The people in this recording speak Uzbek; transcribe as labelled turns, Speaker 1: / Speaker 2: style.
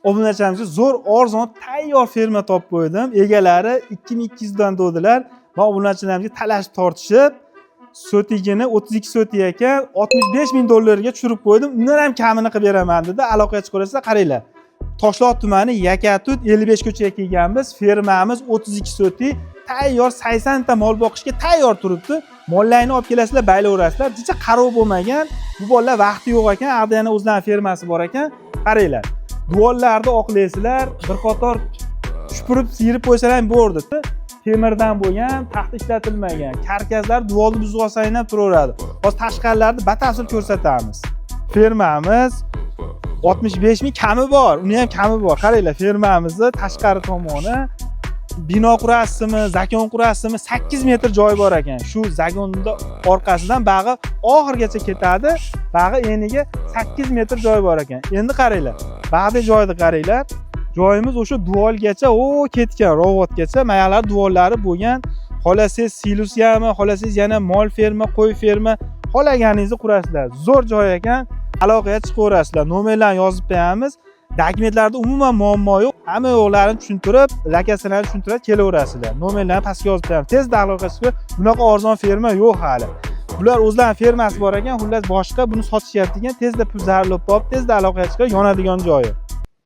Speaker 1: Obunachilarimizga zo'r arzon tayyor ferma topib qo'ydim. Egalari 2200 dan to'dilar. Va obunachilarimizga talashib tortishib, sotigini 32 sotiy ekan, $65,000 ga tushirib qo'ydim. Undan ham kamini qilib beraman dedi. Aloqaga chiqaverasizlar, qaranglar. Toshloq tumani Yakatut 55 ko'chaga kelganmiz. Fermamiz 32 sotiy, tayyor 80 ta mol boqishga tayyor turibdi. Mollarni olib kelasizlar, baylaverasizlar. Jicha qarov bo'lmagan. Bu bolalar vaqti yo'q ekan, aqda yana o'zlarining fermasi bor ekan. Qaranglar. Duollarni oqlaysizlar, bir qator shupurib, siyirib qo'ysalar ham bo'ldi. Temirdan bo'lgan, taxt ishlatilmagan. Karkaslar duolni buzib olsangiz ham turaveradi. Hozir tashqarilarni batafsil ko'rsatamiz. Fermamiz 65,000 kami bor, uni ham kami bor. Qaranglar, fermamizni tashqari tomoni bino qurasizmi, zakon qurasizmi, 8 metr joy bor ekan. Shu zakonda orqasidan bag'i oxirgacha ketadi. Bag'i eniga 8 metr joy bor ekan. Endi qaranglar. Bag'da joyni qaranglar. Joyimiz o'sha duolgacha, ketgan, robotgacha, mayalar duollari bo'lgan. Xolasangiz silusyami, xolasangiz yana mol ferma, qo'y ferma, xolaganingizni qurasizlar. Zo'r joy ekan. Aloqaga chiqaverasizlar. Nomerlarni yozib qo'yamiz. Dokumentlarda umuman muammo yo'q. Hamma yo'qlarini tushuntirib, lakasini tushuntirib kelaverasizlar. Nomerlarni pastga yozib qo'yamiz. Tezda aloqaga chiqib, bunaqa arzon ferma yo'q hali. Bular o'zlarining fermasi bor ekan, xullas boshqa buni sotishyapti ekan, tezda pul zararlab qolib, tezda aloqaga chiqib, yonadigan joyi.